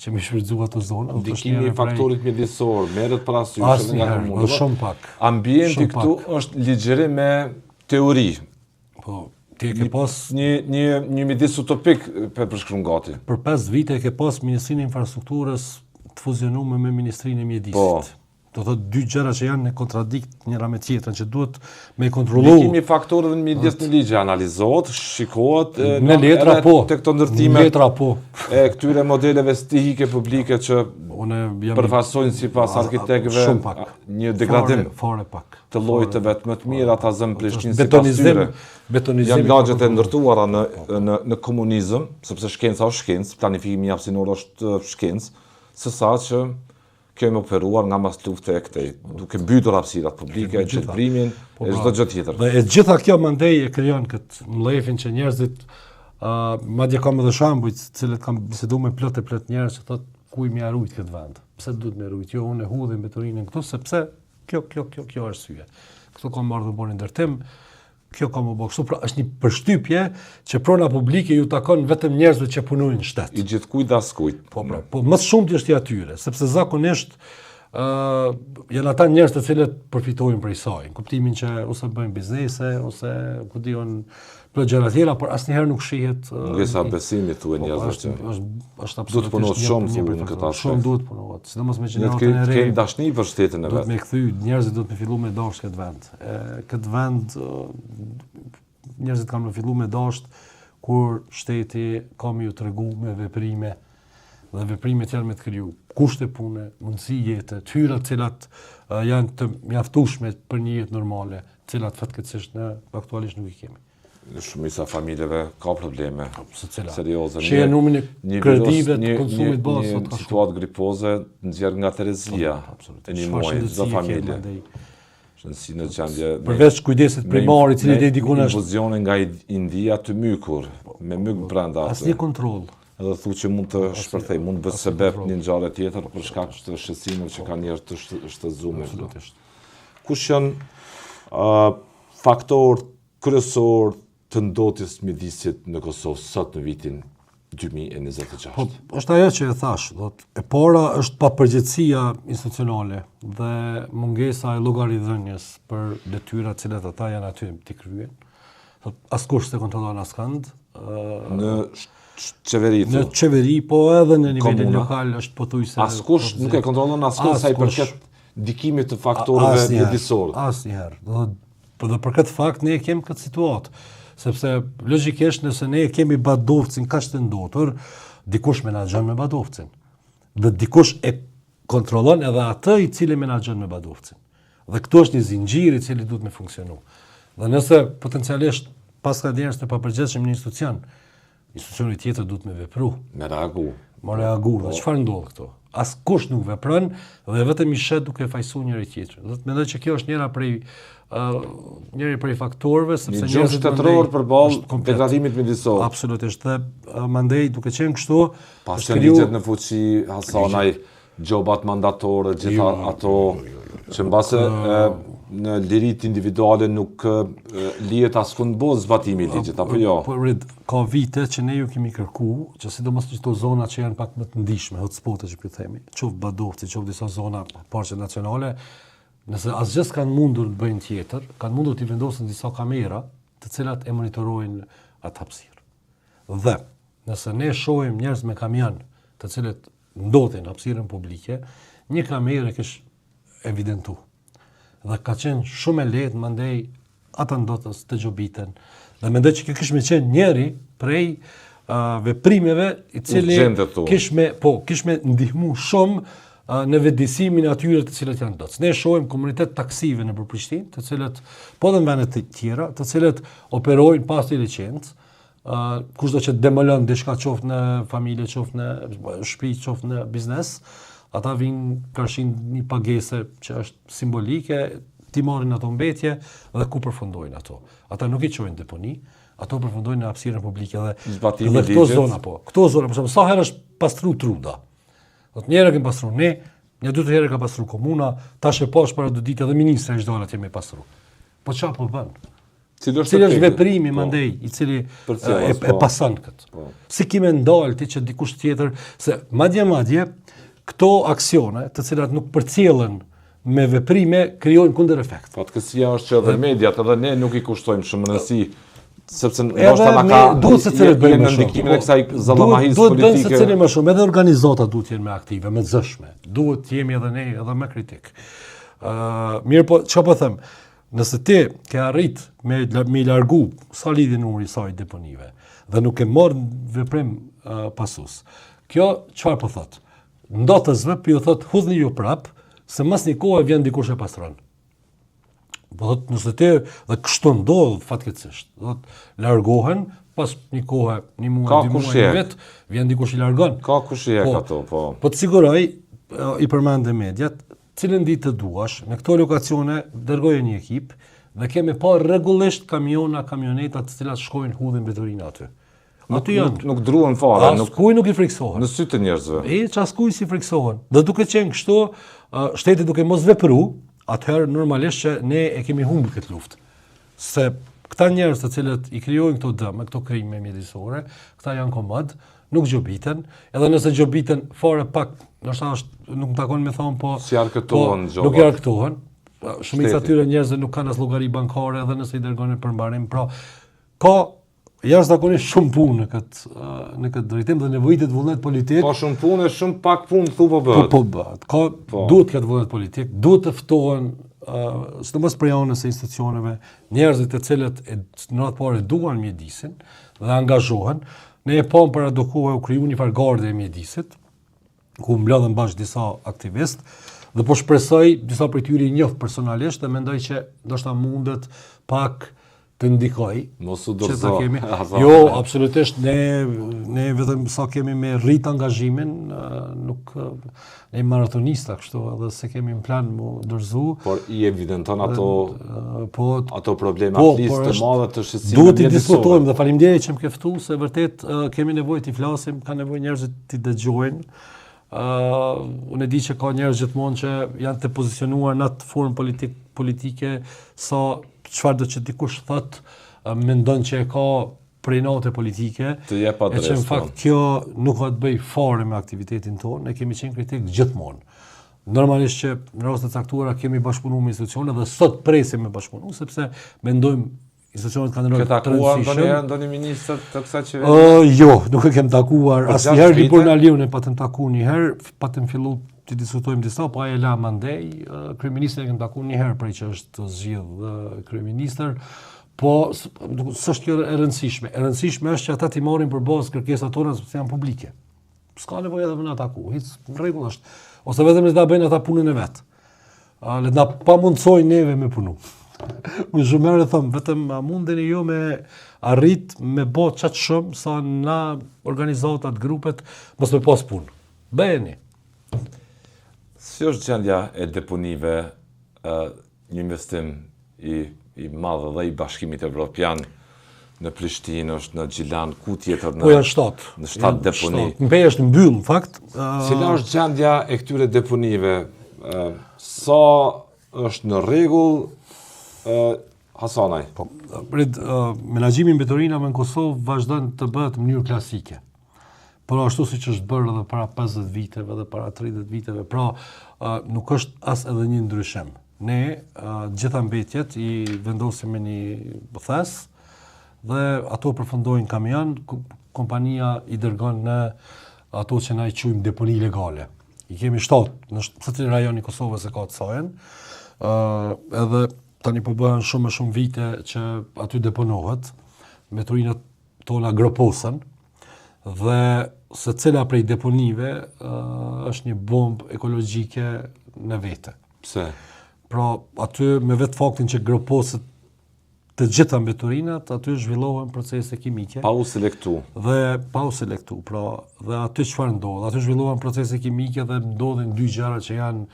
që mi shfrytzu ato zonë. Ndikimi i faktorit mjedisor, merret parasysh edhe nga Asnjëherë, shumë pak. Ambienti këtu është ligjërim me teori. Po, ti e ke pas një mjedis utopik për shkruan gati. për 5 vite e ke pas Ministrinë e Infrastrukturës të fuzionuar me Ministrinë e Mjedisit. Po. Do thotë dy gjëra që janë në kontradikt njëra me tjetrën, që duhet me kontrollu. Ndikimi i faktorëve në midis në ligj analizohet, shikohet në letra po. Tek këto ndërtime. Letra po. E këtyre modeleve stihike publike që përfaqësojnë sipas arkitekëve një degradim fare pak. Të llojit të vetë më të mirë ata zëm Prishtinë sipas betonizim. Janë lagjet e ndërtuara në komunizëm, sepse shkenca është shkencë, planifikimi hapësinor është shkencë, sesa që kemi operuar nga mas lufte e këtej, duke mbytur hapësirat publike, qëndrimin, e çdo gjë tjetër. Dhe e gjitha kjo mandej e krijon këtë mllëfin që njerëzit, madje kam edhe shembuj të cilët kam biseduar me plot njerëz që thotë ku i mjarujt këtë vend. Pse duhet më rujt? Jo, unë hudhem betonin këtu sepse kjo arsye. Këtu kam marrë dhe bën ndërtim. Kjo ka më bë kështu, pra është një përshtypje që prona publike ju takon vetëm njerëzve që punojnë në shtet. I gjithkujt askujt. Po më shumë është i atyre, sepse zakonisht janë ata njerëz të cilët përfitojnë prej saj, në kuptimin që ose bëjnë biznese ose ku diun plot gjëra tjera, por asnjëherë nuk shihet ngesa besimi thuaj njerëzve që është absolutisht duhet punohet shumë në këtë aspekt. Shumë duhet punohet, sidomos me gjeneratën e re. Ne kemi dashni për shtetin e vet. Duhet me kthy, njerëzit duhet me fillu me dashur këtë vend. Këtë vend njerëzit kanë me fillu me dashur kur shteti ka më ju tregu me veprime dhe veprimet janë me të kriju kushte pune, mundësi jete, tyra të cilat janë të mjaftueshme për një jetë normale, të cilat fatkeqësisht ne aktualisht nuk i kemi. Shumica familjeve ka probleme serioze. Sheh numrin e kredive të konsumit bazë sot ka situatë gripoze nxjerr nga Terezia e një muaji çdo familje. Shënsi në gjendje. Përveç kujdesit primar i cili dedikon është infuzione nga India të mykur, me myk brenda. Asnjë kontroll. Edhe thu që mund të shpërthej, mund të bëhet sebeb një ngjarje tjetër për shkak të shqetësimit që kanë njerëz të shtetëzuar. Kush janë faktorët kryesorë të ndotjes mjedisit në Kosovë sot në vitin 2026? Po, është ajo që e thash, e para është papërgjegjësia institucionale dhe mungesa e llogaridhënies për detyrat që ata janë aty të kryen. Askush se kontrollon askënd. Në qeveri. Në qeveri, po edhe në nivelin lokal është pothuajse. Askush nuk e kontrollon askush sa i përket ndikimit të faktorëve mjedisor. Asnjëherë. Dhe për këtë fakt ne kemi këtë situatë, sepse logjikisht nëse ne kemi Badovcin kaq të ndotur, dikush menaxhon me Badovcin. Dhe dikush e kontrollon edhe atë i cili menaxhon me Badovcin. Dhe këtu është një zinxhir i cili duhet të funksionojë. Dhe nëse potencialisht pas ka njerëz të papërgjegjshëm në institucioni tjetër duhet me vepru. Me reagu. Dhe çfarë ndodh këtu? Askush nuk vepron dhe vetëm i shet duke fajsuar njëri tjetrin. Do të mendoj që kjo është njëri prej faktorëve sepse njerëzit shtetëror përballë degradimit mjedisor. Absolutisht. Dhe mandej duke qenë kështu, pas se ligjet në fuqi Hasanaj, gjobat mandatore, gjitha ato që mbase në lirit individuale nuk lihet askund boz zbatimi i ligjit apo jo. Ka vite që ne ju kemi kërku, që sidomos në çdo zona që janë pak më të ndihshme, hotspot që themi, qoftë Badovci, qoftë disa zona parqe nacionale, nëse asgjë s'kanë mundur të bëjnë tjetër, kanë mundur të vendosin disa kamera, të cilat e monitorojnë atë hapësirë. Dhe nëse ne shohim njerëz me kamion, të cilët ndodhin hapësirën publike, një kamerë kish evidentu. Dhe ka qenë shumë e lehtë mandej ata ndotës të gjobiten. Dhe mendoj që kjo kishme qenë njëri prej veprimeve i cili kishme ndihmu shumë në vetëdijsimin e atyre të cilët janë ndotës. Ne shohim komunitet taksive në Prishtinë, të cilët po dhe në vende të tjera, të cilët operojnë pas të licencë, kushdo që demolon diçka qoftë në familje, qoftë në shtëpi, qoftë në biznes, ata vinë kërshin një pagese që është simbolike, ti marrin ato mbetje dhe ku përfundojnë ato. Ata nuk i çojnë deponi, ato përfundojnë në hapësirën publike dhe këto zona po. Këto zona, për shembull, sa herë është pastru Truda. Do të njëherë kemi pastru ne, një dy herë ka pastru komuna, tash e pash para 2 ditë edhe ministri është dalë atje me pastru. Po çfarë po bën? Cili është veprimi mandej i cili e pason këtë. Si kime ndalë ti që dikush tjetër, se madje këto aksione të cilat nuk përcjellen me veprime krijojnë kundër efekt. Fatkeqësia është që edhe mediat edhe ne nuk i kushtojmë shumë rëndësi sepse ndoshta na ka duhet se cilët bëjmë ndikimin e kësaj zallamahis politike. Duhet se cilët më shumë, edhe organizata duhet të jenë më aktive, më zëshme. Duhet të jemi edhe ne edhe më kritik. Mirë po, çfarë po them? Nëse ti ke arrit me largu sa lidhje numri i saj deponive dhe nuk e marr veprim pasus. Kjo çfarë po thot? Ndotësve po ju thot hudhni ju prap, se mas një kohë vjen dikush e pastron. Po thot nëse ti dhe kështu ndodh fatkeqësisht, do të largohen pas një kohë, një muaj, 2 muaj, një vit, vjen dikush i largon. Ka kush i ato, po. Po të siguroj, i përmendë mediat, cilën ditë të duash, në këto lokacione dërgoje një ekip dhe kemi pa rregullisht kamioneta të cilat shkojnë hudhin veterinë aty. Aty janë. Nuk druhen fare, askuj nuk i friksohen. Në sy të njerëzve. Askuj si friksohen. Dhe duke qenë kështu, shteti duke mos vepru, atëherë normalisht që ne e kemi humbur këtë luftë. Se këta njerëz të cilët i krijojnë këto dëme, këto krime mjedisore, këta janë komod, nuk gjobiten, edhe nëse gjobiten fare pak, ndoshta nuk më takon me thonë, po si arkëtohen gjobat. Nuk arkëtohen. Shumica atyre njerëzve nuk kanë as llogari bankare edhe nëse i dërgonin për mbarim. Pra, ka jashtëzakonisht shumë punë në këtë drejtim dhe nevojitet vullnet politik. Po shumë punë, shumë pak punë thu po bëhet. Po bëhet. Duhet këtë vullnet politik, duhet të ftohen sidomos për anës së institucioneve, njerëzit të cilët në atë parë duan mjedisin dhe angazhohen. Ne e pam para do kohë u kriju një farë garde e mjedisit, ku mbledhen bashkë disa aktivistë dhe po shpresoj disa prej tyre i njoh personalisht dhe mendoj që ndoshta mundet pak të ndikoj. Mos u dorëzo. Jo, absolutisht ne vetëm sa kemi me rrit angazhimin, nuk ne maratonista kështu, edhe se kemi në plan mu dorëzu. Por i evidenton ato probleme të mëdha të shqetësimit. Duhet të diskutojmë dhe faleminderit që më ke ftuar, se vërtet kemi nevojë të flasim, ka nevojë njerëzit të dëgjojnë. Unë e di që ka njerëz gjithmonë që janë të pozicionuar në atë formë politike sa çfarë do që dikush thot, mendon që e ka prej natë politike, e që në fakt kjo nuk ka të bëj fare me aktivitetin tonë, ne kemi qenë kritik gjithmonë. Normalisht që në raste të caktuara kemi bashkëpunuar me institucione dhe sot presim me bashkëpunu, sepse mendojmë institucionet kanë rol të rëndësishëm. Ke takuar ndonjë ministër të kësaj qeverie? Jo, nuk e kem takuar. Asnjëherë Libor Naliu ne patëm takuar një herë, patëm fillu të diskutojmë disa, po ai e la mandej. Kryeministrin e kem takuar një herë prej që është zgjedh kryeministër, po s'është kjo e rëndësishme. E rëndësishme është që ata t'i marrin për bazë kërkesat tona sepse janë publike. S'ka nevojë edhe na taku, hiç në rregull është. Ose vetëm le ta bëjnë ata punën e vet. Le të na pamundsojnë neve me punu. Unë shumë herë them, vetëm mundeni ju me arrit me bë çat shumë sa na organizatat, grupet mos me pas punë. Bëheni. Si është gjendja e deponive, një investim i madh dhe i Bashkimit Evropian në Prishtinë, është në Gjilan, ku tjetër Po janë 7. Në 7 deponi. Mbeja është mbyll në fakt. Cila është gjendja e këtyre deponive? Sa është në rregull? Hasanaj. Po, menaxhimi i mbeturinave në Kosovë vazhdon të bëhet në mënyrë klasike. Por ashtu siç është bërë edhe para 50 viteve dhe para 30 viteve, pra nuk është as edhe një ndryshim. Ne gjitha mbetjet i vendosim me një bëthes dhe ato përfundojnë kamion, kompania i dërgon në ato që na i quajmë deponi legale. I kemi 7 në secilin rajon i Kosovës e ka të sajën, edhe tani po bëhen shumë vite që aty deponohet, mbeturinat tona groposen, dhe secila prej deponive është një bombë ekologjike në vete. Pse? Pra, aty me vetë faktin që groposet të gjitha mbeturinat, aty zhvillohen procese kimike. Pa u selektu. Pra, dhe aty çfarë ndodh? Aty zhvillohen procese kimike dhe ndodhin 2 gjëra që janë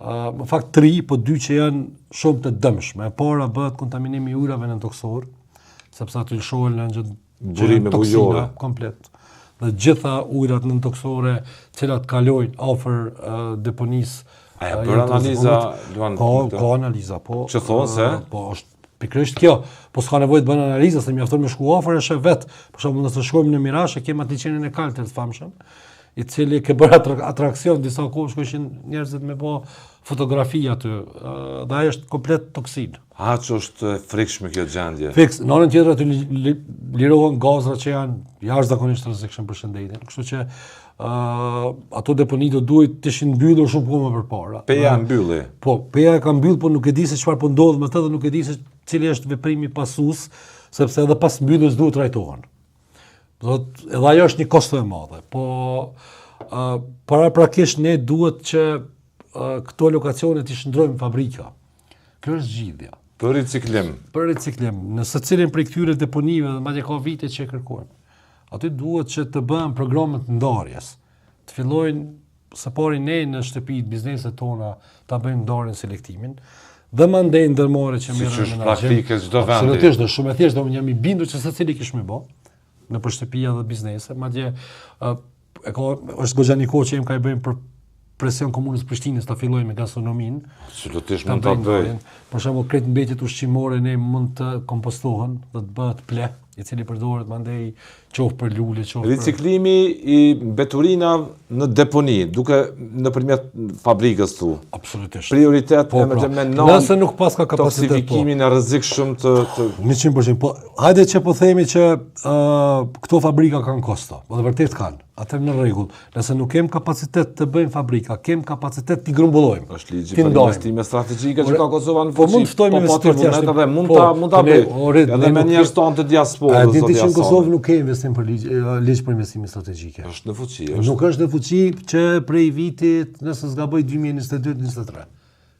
në fakt 3, po 2 që janë shumë të dëmshme. E para bëhet kontaminimi i ujrave nëntoksor, sepse aty lëshohen në burime bujore komplet. Dhe gjitha ujrat nëntoksore, cilat kalojnë afër deponisë. A ja bërë analiza, Luan? Ka analiza, po. Që thonë se? Po, Pikërisht kjo, po s'ka nevojë të bën analizë, se mjafton me shku afër e shef vet. Për shembull, nëse shkojmë në Mirash, e kemi atë liçenin e kaltër të famshëm, i cili ke bërë atraksion disa kohë shkojshin njerëzit me bë fotografi aty, dhe ajo është komplet toksin. Që është e frikshme kjo gjendje. Fiks, në anën tjetër aty lirohen gazra që janë jashtëzakonisht rrezikshëm për shëndetin. Kështu që ato deponi do duhet të ishin mbyllur shumë kohë më përpara. Peja mbylli. Po, peja e ka mbyll, po nuk e di se çfarë po ndodh me të dhe nuk e di se cili është veprimi pasues, sepse edhe pas mbylljes duhet trajtohen. Edhe ajo është një kosto e madhe, po paraprakisht ne duhet që këto lokacione t'i shndrojmë fabrika. Kjo është zgjidhja. Për riciklim. Për riciklim, në secilin prej këtyre deponive, dhe madje ka vite që e kërkojmë. Aty duhet që të bëhen programet ndarjes. Të fillojnë së pari ne në shtëpitë, bizneset tona, ta bëjmë ndarjen, selektimin, dhe mandej ndërmarrje që merren në menaxhim. Praktike çdo vendi. Absolutisht, është shumë e thjeshtë, jam i bindur që secili kish më bë në për shtëpia dhe biznese, madje është goxha një kohë që jem ka i bëjmë për presion komunës Prishtinës ta fillojmë me gastronominë. Absolutisht mund ta bëj. Për shembull, kretë mbetjet ushqimore ne mund të kompostohen dhe të bëhet ple, i cili përdoret mandej qoftë për lule, qoftë për... Riciklimi i mbeturinave në deponi, duke nëpërmjet fabrikës tu. Absolutisht. Prioritet me nëse nuk pas ka kapacitet, toksifikimin e rrezikshëm të 100%. Po, hajde që po themi që këto fabrika kanë kosto, po dhe vërtet kanë. Atë në rregull. Nëse nuk kem kapacitet të bëjmë fabrika, kem kapacitet t'i grumbullojmë. Është ligji për investime strategjike që ka Kosova në fuqi. Po mund të ftojmë investitor jashtë edhe mund ta bëj. Edhe me njerëz tonë të diasporës. A diti që në Kosovë nuk ke investim për ligj për investime strategjike. Është në fuqi. Nuk është në fuqi që prej vitit, nëse s'gaboj 2022-2023.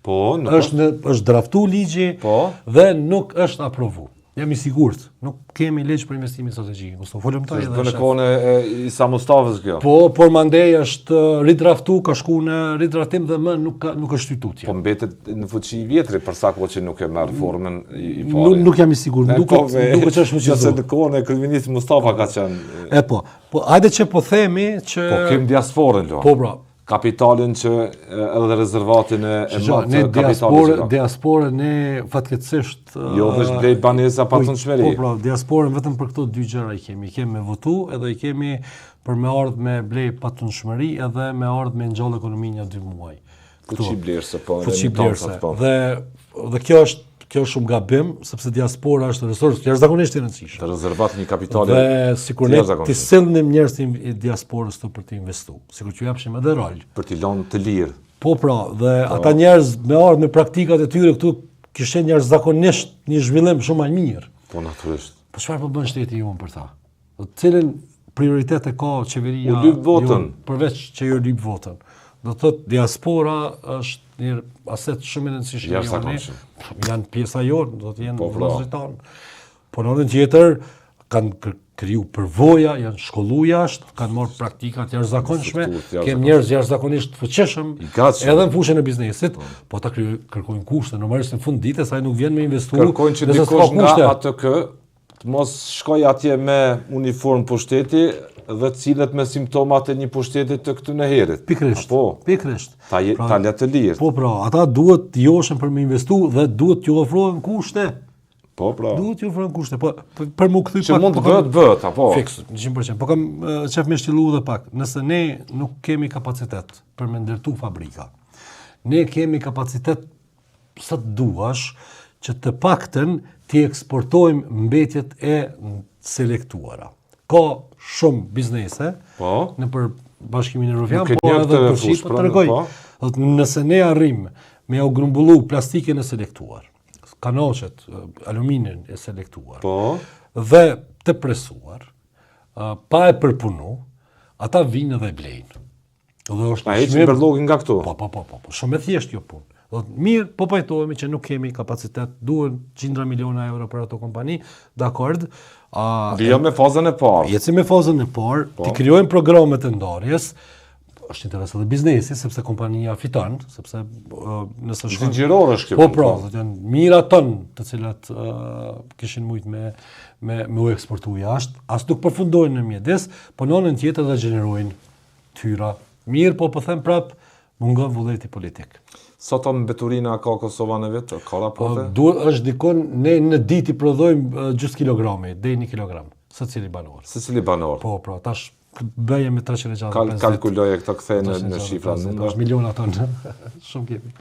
Po, është draftu ligji dhe nuk është aprovu. Jam i sigurt, nuk kemi ligj për investimin strategjik. Kështu folëm taj edhe. Është në kohën e Isa Mustafës kjo. Po, por mandej është ridraftu, ka shku në ridraftim dhe më nuk është tutje. Po mbetet në fuqi i vjetri për sa kohë që nuk e merr formën i parë. Nuk jam i sigurt, duket që është fuqizuar. Nëse në kohën e kryeministit Mustafa ka qenë. Po, hajde që po themi që po kem diasporën lo. Po bra. Kapitalin që edhe rezervatin e matë kapitalit. Diasporën ne fatkeqësisht jo veç blej banesa patundshmëri. Po pra, diasporën vetëm për këto dy gjëra i kemi. I kemi me votu edhe i kemi për me ardhë me blej patundshmëri edhe me ardhë me ngjall ekonominë një 2 muaj. Fuqi blerëse po. Fuqi blerëse. Dhe kjo është shumë gabim, sepse diaspora është resurs jashtëzakonisht i rëndësishëm. Të rezervat një kapitali. Dhe sikur ne të sillim njerëz të diasporës për të investuar, sikur që japshim edhe rol. Për t'i lënë të lirë. Po pra, dhe ata njerëz me ardhmë me praktikat e tyre këtu kishin jashtëzakonisht një zhvillim shumë më mirë. Po natyrisht. Po çfarë po bën shteti juan për ta? Cilën prioritet e ka qeveria? U lyp votën. Përveç që ju lyp votën. Do të thotë diaspora është një aset shumë i rëndësishëm. Janë pjesa jonë, do të jenë vëllezërit tanë. Po në anën tjetër kanë kriju përvoja, janë shkollu jashtë, kanë marrë praktikat jashtëzakonshme, kemë njerëz jashtëzakonisht fuqishëm, edhe në fushën e biznesit, po ata kërkojnë kushte, normalisht në fund ditës ai nuk vjen me investu. Kërkojnë që dikush nga ATK të mos shkoj atje me uniform pushteti dhe cilët me simptomat e një pushteti të këtu në herit. Pikrisht. Pikrisht. Ta le të lirë. Po pra, ata duhet të joshen për me investu dhe duhet t'ju ofrohen kushte. Po pra. Duhet t'ju ofrohen kushte. Po për mu kthy pak. Që mund të bëhet, apo. Fiks, 100%. Po kam qef me shtilu edhe pak. Nëse ne nuk kemi kapacitet për me ndërtu fabrika, ne kemi kapacitet sa të duash që të paktën t'i eksportojmë mbetjet e selektuara. Ka shumë biznese në për bashkimin e Rufian, po edhe për Shqipë, të tregoj. Nëse ne arrim me u grumbullu plastikin e selektuar, kanoqet, aluminin e selektuar, dhe të presuar, pa e përpunu, ata vinë dhe blejnë. A e që përlogin nga këtu? Po, shumë e thjesht jo punë. Mirë, po pajtohemi që nuk kemi kapacitet, duhen 100 miliona euro për ato kompani, dakord. Vijëm me fazën e parë. Ecim me fazën e parë, ti krijojmë programet e ndarjes, është interes edhe biznesi, sepse kompania fiton, sepse nëse shkon zinxhiror është kjo. Po pra, janë mijëra ton të cilat kishin mujt me u eksportu jashtë, as nuk përfundojnë në mjedis, po në anën tjetër dhe gjenerojnë tyra. Mirë, po them prap, Mungon vullneti politik. Sot mbeturina ka Kosova në vetë? Ka raporte? Është dikon, ne në ditë i prodhojmë gjys kilogrami, deri 1 kilogram, secili banor. Secili banor. Po, tash bëje me 350. Kalkuloje këto kthej në shifra numra. Miliona tonë. Shumë kemi.